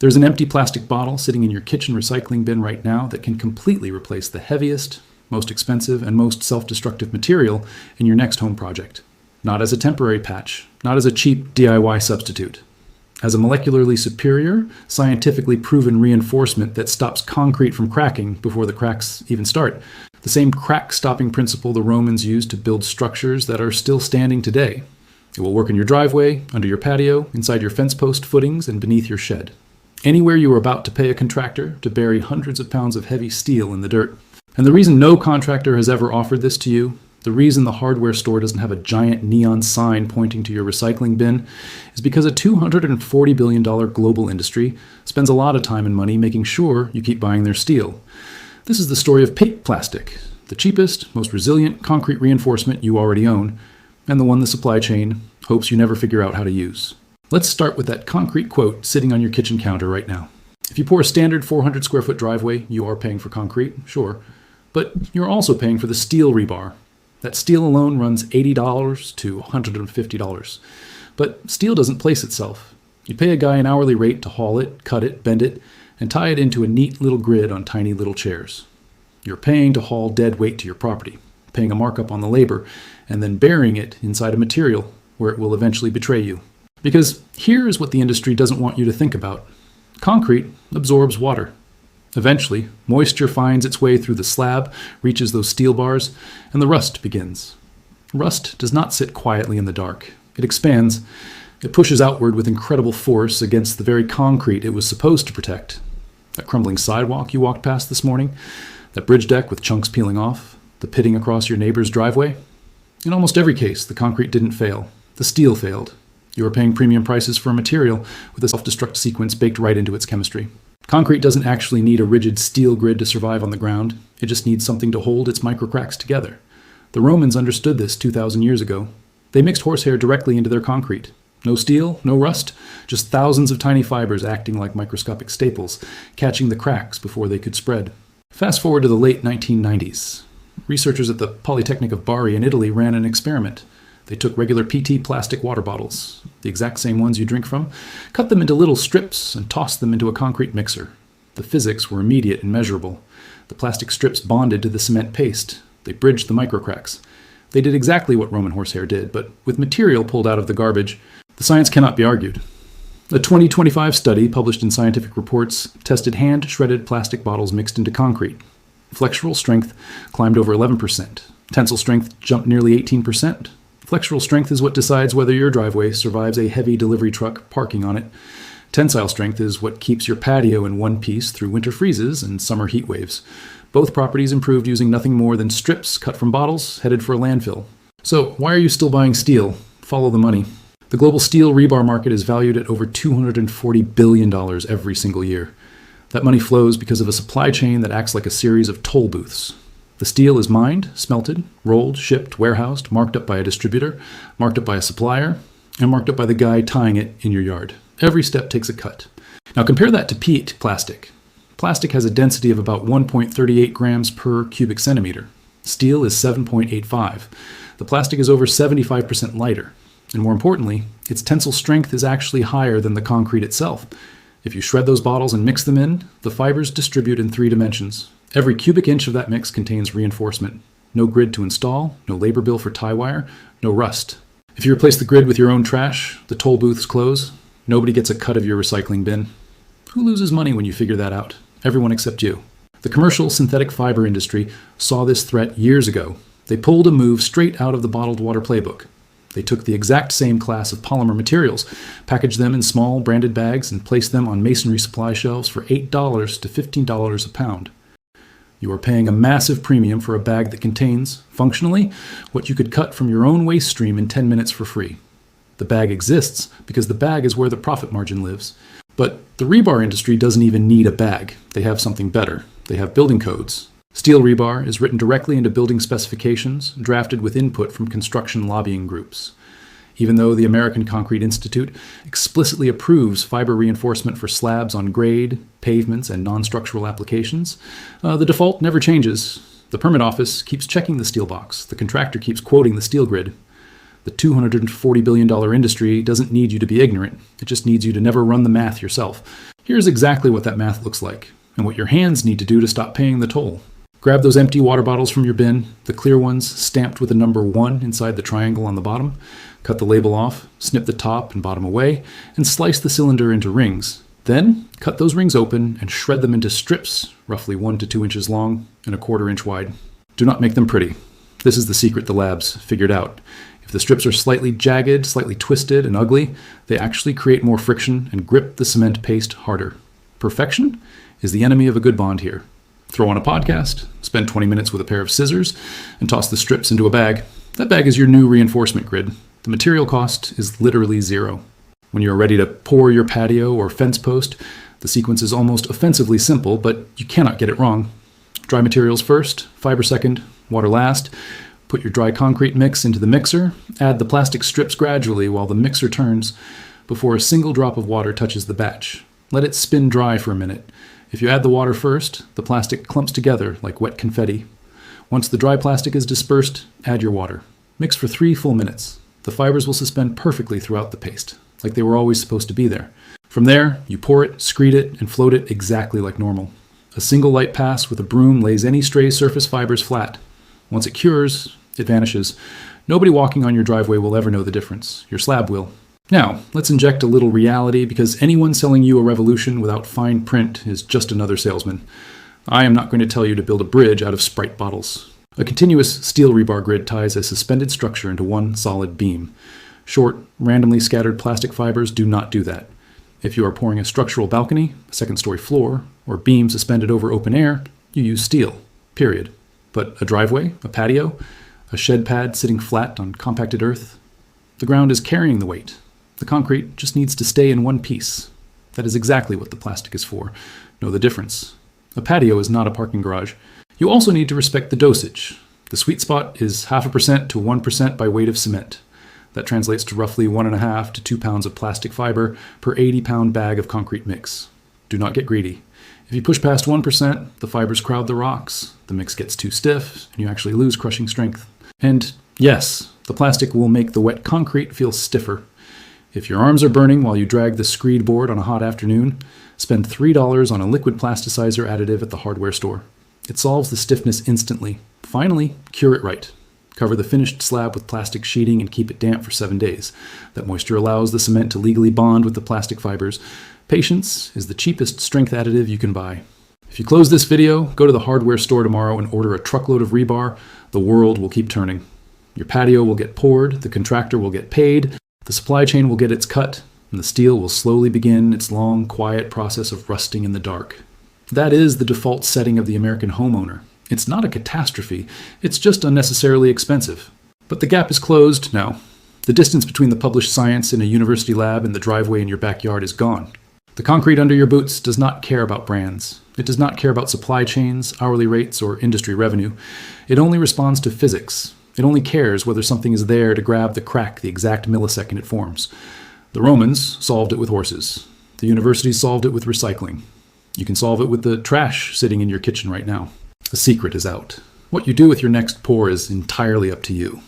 There's an empty plastic bottle sitting in your kitchen recycling bin right now that can completely replace the heaviest, most expensive, and most self-destructive material in your next home project. Not as a temporary patch, not as a cheap DIY substitute. As a molecularly superior, scientifically proven reinforcement that stops concrete from cracking before the cracks even start. The same crack-stopping principle the Romans used to build structures that are still standing today. It will work in your driveway, under your patio, inside your fence post footings, and beneath your shed. Anywhere you are about to pay a contractor to bury hundreds of pounds of heavy steel in the dirt. And the reason no contractor has ever offered this to you, the reason the hardware store doesn't have a giant neon sign pointing to your recycling bin, is because a $240 billion global industry spends a lot of time and money making sure you keep buying their steel. This is the story of PAPE plastic, the cheapest, most resilient concrete reinforcement you already own, and the one the supply chain hopes you never figure out how to use. Let's start with that concrete quote sitting on your kitchen counter right now. If you pour a standard 400 square foot driveway, you are paying for concrete, sure, but you're also paying for the steel rebar. That steel alone runs $80 to $150. But steel doesn't place itself. You pay a guy an hourly rate to haul it, cut it, bend it, and tie it into a neat little grid on tiny little chairs. You're paying to haul dead weight to your property, paying a markup on the labor, and then burying it inside a material where it will eventually betray you. Because here is what the industry doesn't want you to think about. Concrete absorbs water. Eventually, moisture finds its way through the slab, reaches those steel bars, and the rust begins. Rust does not sit quietly in the dark. It expands. It pushes outward with incredible force against the very concrete it was supposed to protect. That crumbling sidewalk you walked past this morning, that bridge deck with chunks peeling off, the pitting across your neighbor's driveway. In almost every case, the concrete didn't fail. The steel failed. You are paying premium prices for a material with a self-destruct sequence baked right into its chemistry. Concrete doesn't actually need a rigid steel grid to survive on the ground. It just needs something to hold its microcracks together. The Romans understood this 2,000 years ago. They mixed horsehair directly into their concrete. No steel, no rust, just thousands of tiny fibers acting like microscopic staples, catching the cracks before they could spread. Fast forward to the late 1990s. Researchers at the Polytechnic of Bari in Italy ran an experiment. They took regular PT plastic water bottles, the exact same ones you drink from, cut them into little strips, and tossed them into a concrete mixer. The physics were immediate and measurable. The plastic strips bonded to the cement paste. They bridged the microcracks. They did exactly what Roman horsehair did, but with material pulled out of the garbage. The science cannot be argued. A 2025 study published in Scientific Reports tested hand-shredded plastic bottles mixed into concrete. Flexural strength climbed over 11%. Tensile strength jumped nearly 18%. Flexural strength is what decides whether your driveway survives a heavy delivery truck parking on it. Tensile strength is what keeps your patio in one piece through winter freezes and summer heat waves. Both properties improved using nothing more than strips cut from bottles headed for a landfill. So why are you still buying steel? Follow the money. The global steel rebar market is valued at over $240 billion every single year. That money flows because of a supply chain that acts like a series of toll booths. The steel is mined, smelted, rolled, shipped, warehoused, marked up by a distributor, marked up by a supplier, and marked up by the guy tying it in your yard. Every step takes a cut. Now compare that to PET plastic. Plastic has a density of about 1.38 grams per cubic centimeter. Steel is 7.85. The plastic is over 75% lighter. And more importantly, its tensile strength is actually higher than the concrete itself. If you shred those bottles and mix them in, the fibers distribute in 3 dimensions. Every cubic inch of that mix contains reinforcement. No grid to install, no labor bill for tie wire, no rust. If you replace the grid with your own trash, the toll booths close. Nobody gets a cut of your recycling bin. Who loses money when you figure that out? Everyone except you. The commercial synthetic fiber industry saw this threat years ago. They pulled a move straight out of the bottled water playbook. They took the exact same class of polymer materials, packaged them in small branded bags, and placed them on masonry supply shelves for $8 to $15 a pound. You are paying a massive premium for a bag that contains, functionally, what you could cut from your own waste stream in 10 minutes for free. The bag exists because the bag is where the profit margin lives. But the rebar industry doesn't even need a bag. They have something better. They have building codes. Steel rebar is written directly into building specifications, drafted with input from construction lobbying groups. Even though the American Concrete Institute explicitly approves fiber reinforcement for slabs on grade, pavements, and non-structural applications, the default never changes. The permit office keeps checking the steel box. The contractor keeps quoting the steel grid. The $240 billion industry doesn't need you to be ignorant. It just needs you to never run the math yourself. Here's exactly what that math looks like, and what your hands need to do to stop paying the toll. Grab those empty water bottles from your bin, the clear ones stamped with the number 1 inside the triangle on the bottom. Cut the label off, snip the top and bottom away, and slice the cylinder into rings. Then, cut those rings open and shred them into strips, roughly 1 to 2 inches long and 1/4 inch wide. Do not make them pretty. This is the secret the labs figured out. If the strips are slightly jagged, slightly twisted, and ugly, they actually create more friction and grip the cement paste harder. Perfection is the enemy of a good bond here. Throw on a podcast, spend 20 minutes with a pair of scissors, and toss the strips into a bag. That bag is your new reinforcement grid. The material cost is literally 0. When you are ready to pour your patio or fence post, the sequence is almost offensively simple, but you cannot get it wrong. Dry materials first, fiber second, water last. Put your dry concrete mix into the mixer. Add the plastic strips gradually while the mixer turns before a single drop of water touches the batch. Let it spin dry for a minute. If you add the water first, the plastic clumps together like wet confetti. Once the dry plastic is dispersed, add your water. Mix for 3 full minutes. The fibers will suspend perfectly throughout the paste, like they were always supposed to be there. From there, you pour it, screed it, and float it exactly like normal. A single light pass with a broom lays any stray surface fibers flat. Once it cures, it vanishes. Nobody walking on your driveway will ever know the difference. Your slab will. Now, let's inject a little reality, because anyone selling you a revolution without fine print is just another salesman. I am not going to tell you to build a bridge out of Sprite bottles. A continuous steel rebar grid ties a suspended structure into one solid beam. Short, randomly scattered plastic fibers do not do that. If you are pouring a structural balcony, a second-story floor, or beam suspended over open air, you use steel, period. But a driveway, a patio, a shed pad sitting flat on compacted earth, the ground is carrying the weight. The concrete just needs to stay in one piece. That is exactly what the plastic is for. Know the difference. A patio is not a parking garage. You also need to respect the dosage. The sweet spot is 0.5% to 1% by weight of cement. That translates to roughly 1.5 to 2 pounds of plastic fiber per 80-pound bag of concrete mix. Do not get greedy. If you push past 1%, the fibers crowd the rocks, the mix gets too stiff, and you actually lose crushing strength. And yes, the plastic will make the wet concrete feel stiffer. If your arms are burning while you drag the screed board on a hot afternoon, spend $3 on a liquid plasticizer additive at the hardware store. It solves the stiffness instantly. Finally, cure it right. Cover the finished slab with plastic sheeting and keep it damp for 7 days. That moisture allows the cement to legally bond with the plastic fibers. Patience is the cheapest strength additive you can buy. If you close this video, go to the hardware store tomorrow and order a truckload of rebar. The world will keep turning. Your patio will get poured, the contractor will get paid, the supply chain will get its cut, and the steel will slowly begin its long, quiet process of rusting in the dark. That is the default setting of the American homeowner. It's not a catastrophe, it's just unnecessarily expensive. But the gap is closed now. The distance between the published science in a university lab and the driveway in your backyard is gone. The concrete under your boots does not care about brands. It does not care about supply chains, hourly rates, or industry revenue. It only responds to physics. It only cares whether something is there to grab the crack the exact millisecond it forms. The Romans solved it with horses. The universities solved it with recycling. You can solve it with the trash sitting in your kitchen right now. The secret is out. What you do with your next pour is entirely up to you.